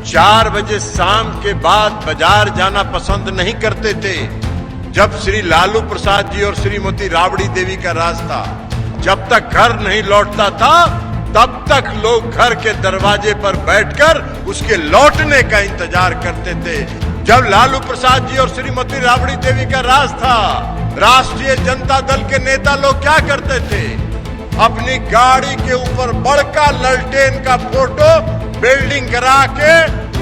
4 बजे शाम के बाद बाजार जाना पसंद नहीं करते थे। जब श्री लालू प्रसाद जी और श्रीमती राबड़ी देवी का राज था, जब तक घर नहीं लौटता था तब तक लोग घर के दरवाजे पर बैठकर उसके लौटने का इंतजार करते थे। जब लालू प्रसाद जी और श्रीमती राबड़ी देवी का राज था, राष्ट्रीय जनता दल के नेता लोग क्या करते थे? अपनी गाड़ी के ऊपर बड़का ललटेन का फोटो बिल्डिंग करा के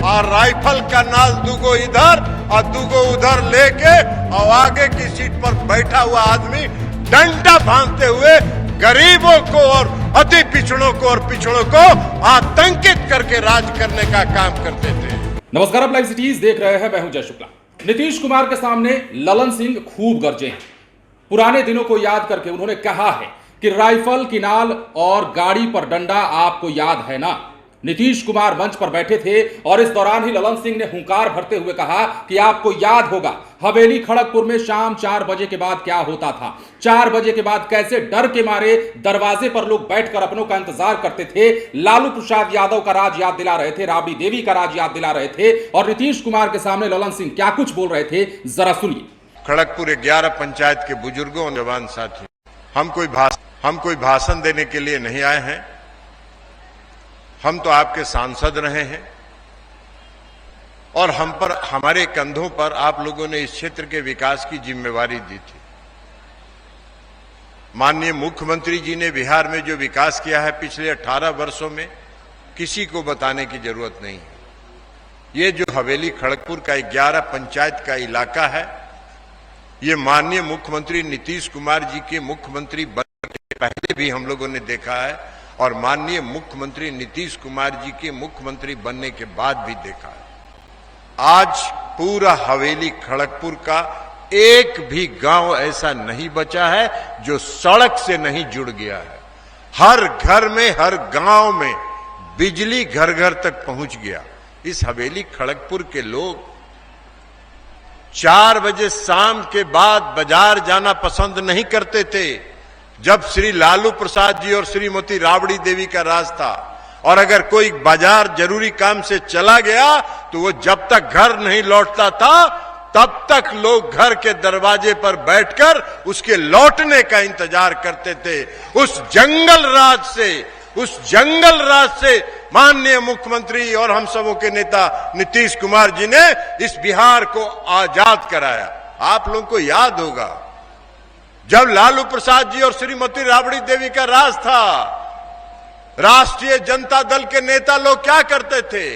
और राइफल का नाल दुगो इधर और दुगो उधर लेके और आगे की सीट पर बैठा हुआ आदमी डंडा बांधते हुए गरीबों को और अति पिछड़ों को और पिछड़ों को आतंकित करके राज करने का काम करते थे। नमस्कार, आप लाइव सिटीज देख रहे हैं। मैं हूं जय शुक्ला। नीतीश कुमार के सामने ललन सिंह खूब गरजे हैं। पुराने दिनों को याद करके उन्होंने कहा है कि राइफल की नाल और गाड़ी पर डंडा आपको याद है ना। नीतीश कुमार मंच पर बैठे थे और इस दौरान ही ललन सिंह ने हुंकार भरते हुए कहा कि आपको याद होगा हवेली खड़गपुर में शाम 4 बजे के बाद क्या होता था। 4 बजे के बाद कैसे डर के मारे दरवाजे पर लोग बैठकर अपनों का इंतजार करते थे। लालू प्रसाद यादव का राज याद दिला रहे थे, राबड़ी देवी का राज याद दिला रहे थे और नीतीश कुमार के सामने ललन सिंह क्या कुछ बोल रहे थे, जरा सुनिए। खड़गपुर 11 पंचायत के बुजुर्गों और जवान साथी, हम कोई भाषण देने के लिए नहीं आए हैं। हम तो आपके सांसद रहे हैं और हमारे कंधों पर आप लोगों ने इस क्षेत्र के विकास की जिम्मेवारी दी थी। माननीय मुख्यमंत्री जी ने बिहार में जो विकास किया है पिछले 18 वर्षों में, किसी को बताने की जरूरत नहीं है। ये जो हवेली खड़गपुर का 11 पंचायत का इलाका है, ये माननीय मुख्यमंत्री नीतीश कुमार जी के मुख्यमंत्री बनने के पहले भी हम लोगों ने देखा है और माननीय मुख्यमंत्री नीतीश कुमार जी के मुख्यमंत्री बनने के बाद भी देखा है। आज पूरा हवेली खड़गपुर का एक भी गांव ऐसा नहीं बचा है जो सड़क से नहीं जुड़ गया है। हर घर में, हर गांव में बिजली घर घर तक पहुंच गया। इस हवेली खड़गपुर के लोग 4 बजे शाम के बाद बाजार जाना पसंद नहीं करते थे। जब श्री लालू प्रसाद जी और श्रीमती राबड़ी देवी का राज था और अगर कोई बाजार जरूरी काम से चला गया तो वो जब तक घर नहीं लौटता था तब तक लोग घर के दरवाजे पर बैठकर उसके लौटने का इंतजार करते थे। उस जंगल राज से माननीय मुख्यमंत्री और हम सबों के नेता नीतीश कुमार जी ने इस बिहार को आजाद कराया। आप लोगों को याद होगा जब लालू प्रसाद जी और श्रीमती राबड़ी देवी का राज था, राष्ट्रीय जनता दल के नेता लोग क्या करते थे?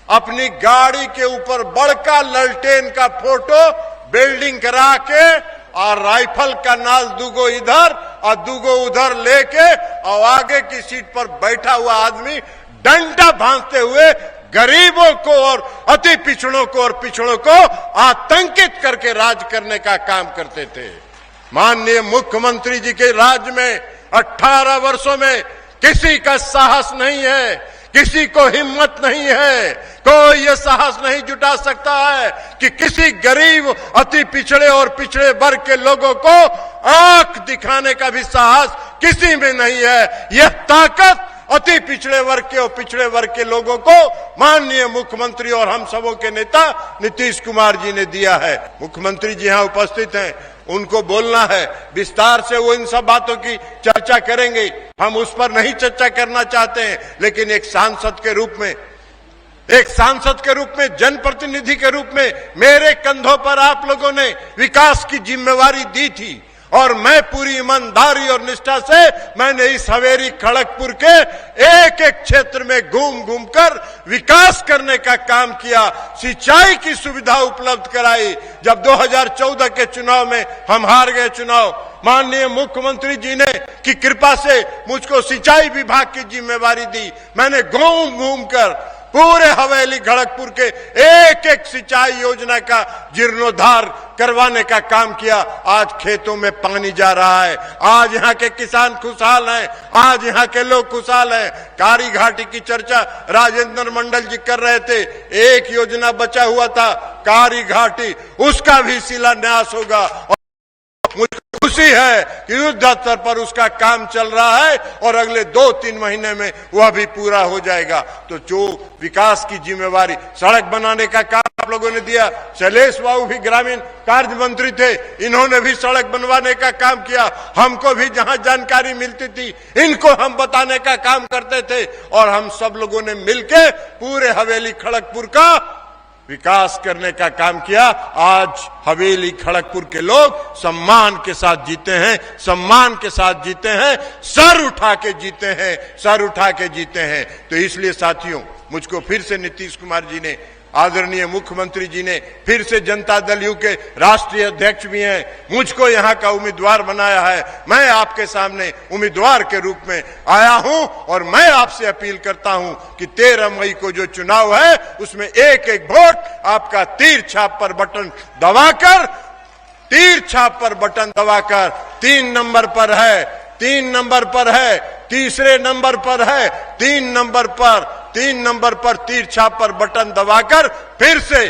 अपनी गाड़ी के ऊपर बड़का ललटेन का फोटो बिल्डिंग करा के और राइफल का नाल दुगो इधर और दुगो उधर लेके और आगे की सीट पर बैठा हुआ आदमी डंडा बांधते हुए गरीबों को और अति पिछड़ों को और पिछड़ों को आतंकित करके राज करने का काम करते थे। माननीय मुख्यमंत्री जी के राज में 18 वर्षों में किसी का साहस नहीं है, किसी को हिम्मत नहीं है, कोई ये साहस नहीं जुटा सकता है कि किसी गरीब अति पिछड़े और पिछड़े वर्ग के लोगों को आंख दिखाने का भी साहस किसी में नहीं है। यह ताकत अति पिछड़े वर्ग के और पिछड़े वर्ग के लोगों को माननीय मुख्यमंत्री और हम सबों के नेता नीतीश कुमार जी ने दिया है। मुख्यमंत्री जी यहां उपस्थित हैं, उनको बोलना है विस्तार से, वो इन सब बातों की चर्चा करेंगे। हम उस पर नहीं चर्चा करना चाहते हैं, लेकिन एक सांसद के रूप में जनप्रतिनिधि के रूप में मेरे कंधों पर आप लोगों ने विकास की जिम्मेवारी दी थी और मैं पूरी ईमानदारी और निष्ठा से मैंने इस हवेली खड़गपुर के एक एक क्षेत्र में घूम घूम कर विकास करने का काम किया, सिंचाई की सुविधा उपलब्ध कराई। जब 2014 के चुनाव में हम हार गए चुनाव, माननीय मुख्यमंत्री जी ने की कृपा से मुझको सिंचाई विभाग की जिम्मेवारी दी। मैंने घूम घूम कर पूरे हवेली खड़गपुर के एक एक सिंचाई योजना का जीर्णोद्धार करवाने का काम किया। आज खेतों में पानी जा रहा है, आज यहाँ के किसान खुशहाल हैं, आज यहाँ के लोग खुशहाल हैं। कारी घाटी की चर्चा राजेंद्र मंडल जी कर रहे थे, एक योजना बचा हुआ था कारी घाटी, उसका भी शिलान्यास होगा और मुझको खुशी है कि युद्ध स्तर पर उसका काम चल रहा है और अगले 2-3 महीने में वह भी पूरा हो जाएगा। तो जो विकास की जिम्मेवारी, सड़क बनाने का काम आप लोगों ने दिया, शैलेश बाबू भी ग्रामीण कार्य मंत्री थे, इन्होंने भी सड़क बनवाने का काम किया। हमको भी जहां जानकारी मिलती थी इनको हम बताने का काम करते थे और हम सब लोगों ने मिलकर पूरे हवेली खड़गपुर का विकास करने का काम किया। आज हवेली खड़गपुर के लोग सम्मान के साथ जीते हैं, सम्मान के साथ जीते हैं, सर उठा के जीते हैं, सर उठा के जीते हैं। तो इसलिए साथियों, मुझको फिर से नीतीश कुमार जी ने, आदरणीय मुख्यमंत्री जी ने, फिर से जनता दल यू के राष्ट्रीय अध्यक्ष भी हैं, मुझको यहाँ का उम्मीदवार बनाया है। मैं आपके सामने उम्मीदवार के रूप में आया हूं और मैं आपसे अपील करता हूं कि 13 मई को जो चुनाव है उसमें एक एक वोट आपका तीर छाप पर बटन दबाकर, तीर छाप पर बटन दबाकर 3 नंबर पर है, 3 नंबर पर है, तीसरे नंबर पर है, 3 नंबर पर तीर छाप पर बटन दबाकर फिर से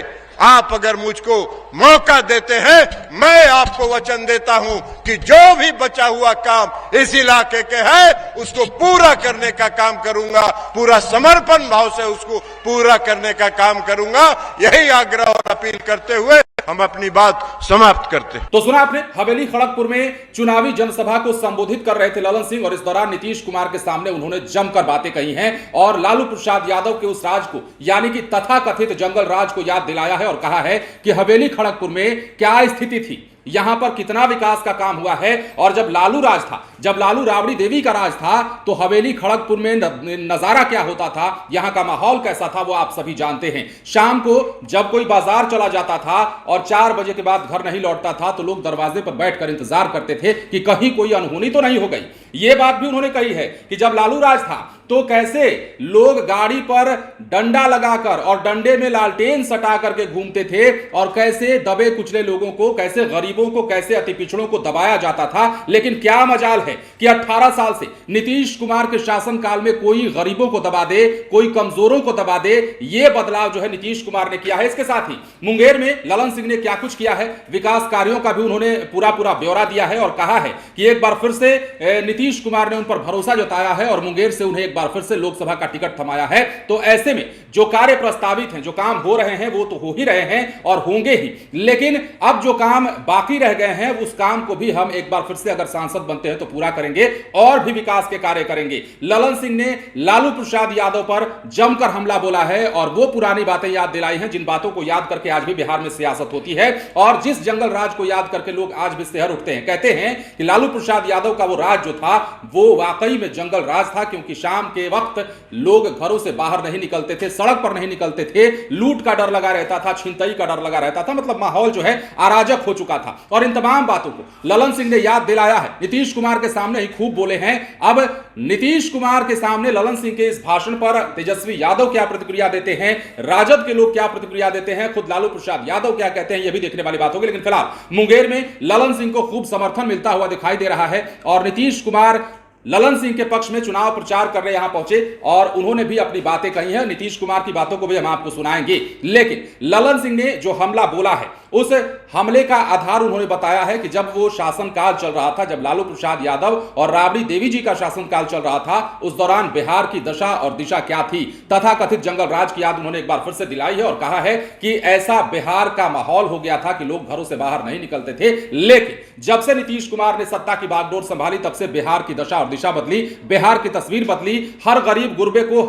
आप अगर मुझको मौका देते हैं, मैं आपको वचन देता हूं कि जो भी बचा हुआ काम इस इलाके के है उसको पूरा करने का काम करूंगा, पूरा समर्पण भाव से उसको पूरा करने का काम करूंगा। यही आग्रह और अपील करते हुए हम अपनी बात समाप्त करते हैं। तो सुना आपने, हवेली खड़गपुर में चुनावी जनसभा को संबोधित कर रहे थे ललन सिंह और इस दौरान नीतीश कुमार के सामने उन्होंने जमकर बातें कही हैं और लालू प्रसाद यादव के उस राज को, यानी कि तथाकथित जंगल राज को याद दिलाया है और कहा है कि हवेली खड़गपुर में क्या स्थिति थी, यहां पर कितना विकास का काम हुआ है। और जब लालू राज था, जब लालू राबड़ी देवी का राज था, तो हवेली खड़गपुर में नजारा क्या होता था, यहां का माहौल कैसा था, वो आप सभी जानते हैं। शाम को जब कोई बाजार चला जाता था और 4 बजे के बाद घर नहीं लौटता था तो लोग दरवाजे पर बैठकर इंतजार करते थे कि कहीं कोई अनहोनी तो नहीं हो गई। यह बात भी उन्होंने कही है कि जब लालू राज था तो कैसे लोग गाड़ी पर डंडा लगाकर और डंडे में लालटेन सटा करके घूमते थे और कैसे दबे कुचले लोगों को, कैसे गरीबों को, कैसे अति पिछड़ों को दबाया जाता था। लेकिन क्या मजाल है कि 18 साल से नीतीश कुमार के शासनकाल में कोई गरीबों को दबा दे, कोई कमजोरों को दबा दे। यह बदलाव जो है नीतीश कुमार ने किया है। इसके साथ ही मुंगेर में ललन सिंह ने क्या कुछ किया है, विकास कार्यों का भी उन्होंने पूरा ब्यौरा दिया है और कहा है कि एक बार फिर से नीतीश कुमार ने उन पर भरोसा जताया है और मुंगेर से उन्हें बार फिर से लोकसभा का टिकट थमाया है। तो ऐसे में जो कार्य प्रस्तावित हैं, जो काम हो रहे हैं, वो तो हो ही रहे हैं और होंगे ही, लेकिन अब जो काम बाकी रह गए हैं उस काम को भी हम एक बार फिर से अगर सांसद बनते हैं तो पूरा करेंगे और भी विकास के कार्य करेंगे। ललन सिंह ने लालू प्रसाद यादव पर जमकर हमला बोला है और वो पुरानी बातें याद दिलाई हैं, जिन बातों को याद करके आज भी बिहार में सियासत होती है और जिस जंगल राज को याद करके लोग आज भी शहर उठते हैं। कहते हैं कि लालू प्रसाद यादव का वो राज जो था वो वाकई में जंगल राज था, क्योंकि शाम के वक्त लोग घरों से बाहर नहीं निकलते थे, सड़क पर नहीं निकलते थे, लूट का डर लगा रहता था, छिनतई का डर लगा रहता था, मतलब माहौल जो है अराजक हो चुका था। और इन तमाम बातों को ललन सिंह ने याद दिलाया है, नीतीश कुमार के सामने ही खूब बोले हैं। अब नीतीश कुमार के सामने ललन सिंह के इस भाषण पर तेजस्वी यादव क्या प्रतिक्रिया देते हैं, राजद के लोग क्या प्रतिक्रिया देते हैं, खुद लालू प्रसाद यादव क्या कहते हैं, यह भी देखने वाली बात होगी। लेकिन फिलहाल मुंगेर में ललन सिंह को खूब समर्थन मिलता हुआ दिखाई दे रहा है और नीतीश कुमार ललन सिंह के पक्ष में चुनाव प्रचार कर रहे यहां पहुंचे और उन्होंने भी अपनी बातें कही हैं। नीतीश कुमार की बातों को भी हम आपको सुनाएंगे। लेकिन ललन सिंह ने जो हमला बोला है उस हमले का आधार उन्होंने बताया है कि जब वो शासनकाल चल रहा था, जब लालू प्रसाद यादव और राबड़ी देवी जी का शासनकाल चल रहा था, उस दौरान बिहार की दशा और दिशा क्या थी, तथाकथित जंगल राज की याद उन्होंने एक बार फिर से दिलाई है और कहा है कि ऐसा बिहार का माहौल हो गया था कि लोग घरों से बाहर नहीं निकलते थे। लेकिन जब से नीतीश कुमार ने सत्ता की बागडोर संभाली तब से बिहार की दशा और दिशा बदली, बिहार की तस्वीर बदली, हर गरीब गुरबे को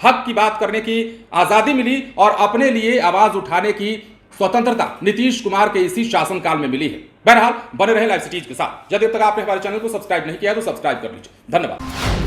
हक की बात करने की आजादी मिली और अपने लिए आवाज उठाने की स्वतंत्रता नीतीश कुमार के इसी शासनकाल में मिली है। बहरहाल बने रहे लाइव सिटीज के साथ। यदि अब तक आपने हमारे चैनल को सब्सक्राइब नहीं किया तो सब्सक्राइब कर लीजिए। धन्यवाद।